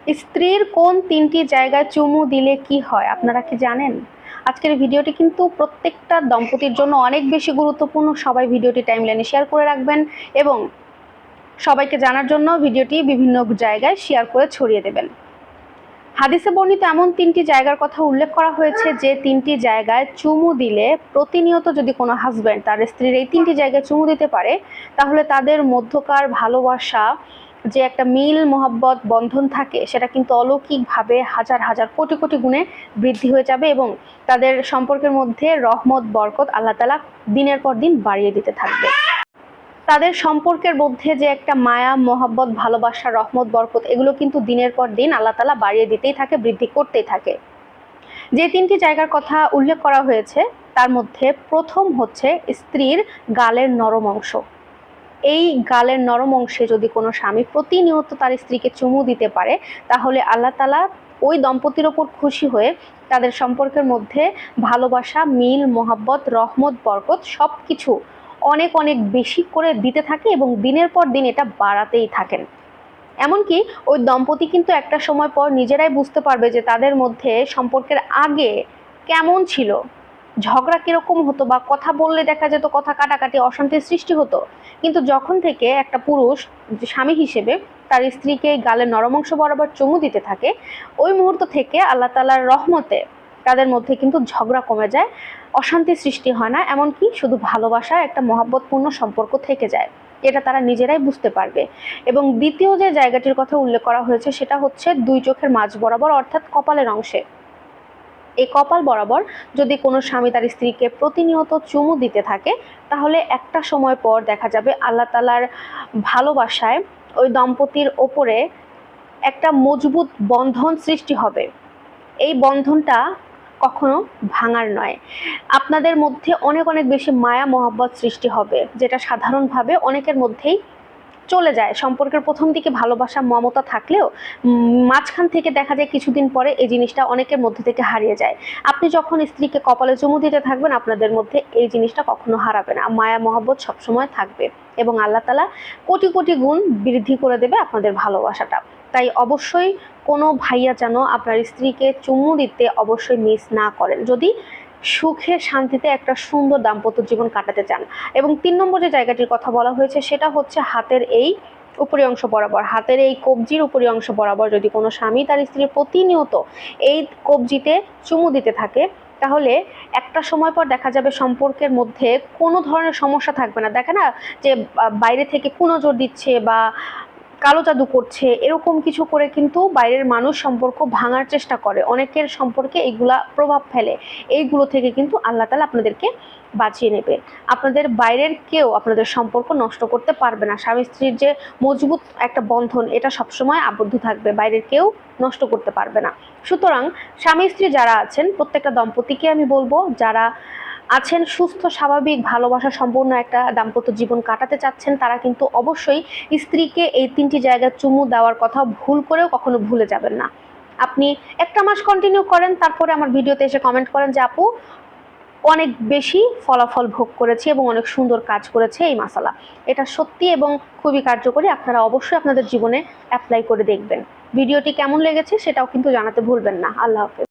স্ত্রীর কোন ৩টি জায়গায় চুমু দিলে কি হয় আপনারা কি জানেন? আজকের ভিডিওটি কিন্তু প্রত্যেকটা দম্পতির জন্য অনেক বেশি গুরুত্বপূর্ণ। সবাই ভিডিওটি টাইমলাইনে শেয়ার করে রাখবেন এবং সবাইকে জানার জন্য ভিডিওটি বিভিন্ন জায়গায় শেয়ার করে ছড়িয়ে দেবেন। হাদিসে বর্ণিত এমন ৩টি জায়গার কথা উল্লেখ করা হয়েছে যে ৩টি জায়গায় চুমু দিলে প্রতিনিয়ত যদি কোনো হাজব্যান্ড তার স্ত্রীর এই ৩টি জায়গায় চুমু দিতে পারে, তাহলে তাদের মধ্যকার ভালোবাসা যে একটা মিল মহব্বত বন্ধন থাকে, সেটা কিন্তু অলৌকিকভাবে হাজার হাজার কোটি কোটি গুণে বৃদ্ধি হয়ে যাবে এবং তাদের সম্পর্কের মধ্যে রহমত বরকত আল্লাহ তাআলা দিনের পর দিন বাড়িয়ে দিতে থাকবে। তাদের সম্পর্কের মধ্যে যে একটা মায়া মহব্বত ভালোবাসা রহমত বরকত, এগুলো কিন্তু দিনের পর দিন আল্লাহ তাআলা বাড়িয়ে দিতেই থাকে, বৃদ্ধি করতেই থাকে। যে ৩টি জায়গার কথা উল্লেখ করা হয়েছে তার মধ্যে প্রথম হচ্ছে স্ত্রীর গালের নরম অংশ। এই গালের নরম অংশে যদি কোনো স্বামী প্রতিনিয়ত তার স্ত্রীকে চুমু দিতে পারে, তাহলে আল্লাহ তাআলা ওই দম্পতির ওপর খুশি হয়ে তাদের সম্পর্কের মধ্যে ভালোবাসা মিল মহব্বত রহমত বরকত সব কিছু অনেক অনেক বেশি করে দিতে থাকে এবং দিনের পর দিন এটা বাড়াতেই থাকেন। এমনকি ওই দম্পতি কিন্তু একটা সময় পর নিজেরাই বুঝতে পারবে যে তাদের মধ্যে সম্পর্কের আগে কেমন ছিল, ঝগড়া কিরকম হতো বা কথা বললে দেখা যেত কথা কাটাকাটি অশান্তির সৃষ্টি হতো। কিন্তু যখন থেকে একটা পুরুষ স্বামী হিসেবে তার স্ত্রীকে গালের নরম অংশ বরাবর চুমু দিতে থাকে, ওই মুহূর্ত থেকে আল্লাহ তাআলার রহমতে তাদের মধ্যে কিন্তু ঝগড়া কমে যায়, অশান্তি সৃষ্টি হয় না, এমনকি শুধু ভালোবাসা একটা মহব্বতপূর্ণ সম্পর্ক থেকে যায়। এটা তারা নিজেরাই বুঝতে পারবে। এবং দ্বিতীয় যে জায়গাটির কথা উল্লেখ করা হয়েছে সেটা হচ্ছে দুই চোখের মাঝ বরাবর, অর্থাৎ কপালের অংশে। এই কপাল বরাবর যদি কোনো স্বামী তার স্ত্রীকে প্রতিনিয়ত চুমু দিতে থাকে, তাহলে একটা সময় পর দেখা যাবে আল্লাহ তাআলার ভালোবাসায় ওই দম্পতির ওপরে একটা মজবুত বন্ধন সৃষ্টি হবে। এই বন্ধনটা কখনো ভাঙার নয়। আপনাদের মধ্যে অনেক অনেক বেশি মায়া মহব্বত সৃষ্টি হবে, যেটা সাধারণভাবে অনেকের মধ্যেই চলে যায়। সম্পর্কের প্রথম দিকে ভালোবাসা মমতা থাকলেও মাঝখান থেকে দেখা যায় কিছুদিন পরে এই জিনিসটা অনেকের মধ্যে থেকে হারিয়ে যায়। আপনি যখন স্ত্রীকে কপালে চুমু দিতে থাকবেন, আপনাদের মধ্যে এই জিনিসটা কখনো হারাবে না, মায়া মহব্বত সবসময় থাকবে এবং আল্লাহ তাআলা কোটি কোটি গুণ বৃদ্ধি করে দেবে আপনাদের ভালোবাসাটা। তাই অবশ্যই কোনো ভাইয়া যেন আপনার স্ত্রীকে চুমু দিতে অবশ্যই মিস না করেন, যদি সুখে শান্তিতে একটা সুন্দর দাম্পত্য জীবন কাটাতে চান। এবং ৩ নম্বর যে জায়গাটির কথা বলা হয়েছে সেটা হচ্ছে হাতের এই উপরি অংশ বরাবর, হাতের এই কবজির উপরি অংশ বরাবর যদি কোনো স্বামী তার স্ত্রীর প্রতিনিয়ত এই কবজিতে চুমু দিতে থাকে, তাহলে একটা সময় পর দেখা যাবে সম্পর্কের মধ্যে কোনো ধরনের সমস্যা থাকবে না। দেখে না যে বাইরে থেকে কুনজর দিচ্ছে বা কালো জাদু করছে, এরকম কিছু করে কিন্তু বাইরের মানুষ সম্পর্ক ভাঙার চেষ্টা করে, অনেকের সম্পর্কে এইগুলা প্রভাব ফেলে। এইগুলো থেকে কিন্তু আল্লাহ তাআলা আপনাদেরকে বাঁচিয়ে নেবে। আপনাদের বাইরের কেউ আপনাদের সম্পর্ক নষ্ট করতে পারবে না। স্বামী স্ত্রীর যে মজবুত একটা বন্ধন, এটা সবসময় আবদ্ধ থাকবে, বাইরের কেউ নষ্ট করতে পারবে না। সুতরাং স্বামী স্ত্রী যারা আছেন, প্রত্যেকটা দম্পতিকে আমি বলবো, যারা আছেন সুস্থ স্বাভাবিক ভালোবাসা সম্পূর্ণ একটা দাম্পত্য জীবন কাটাতে চাচ্ছেন, তারা কিন্তু অবশ্যই স্ত্রীকে এই ৩টি জায়গায় চুমু দেওয়ার কথা ভুল করেও কখনো ভুলে যাবেন না। আপনি একটা মাস কন্টিনিউ করেন, তারপরে আমার ভিডিওতে এসে কমেন্ট করেন যে আপু অনেক বেশি ফলাফল ভোগ করেছি এবং অনেক সুন্দর কাজ করেছে এই মাসালা। এটা সত্যি এবং খুবই কার্যকরী, আপনারা অবশ্যই আপনাদের জীবনে অ্যাপ্লাই করে দেখবেন। ভিডিওটি কেমন লেগেছে সেটাও কিন্তু জানাতে ভুলবেন না। আল্লাহ হাফেজ।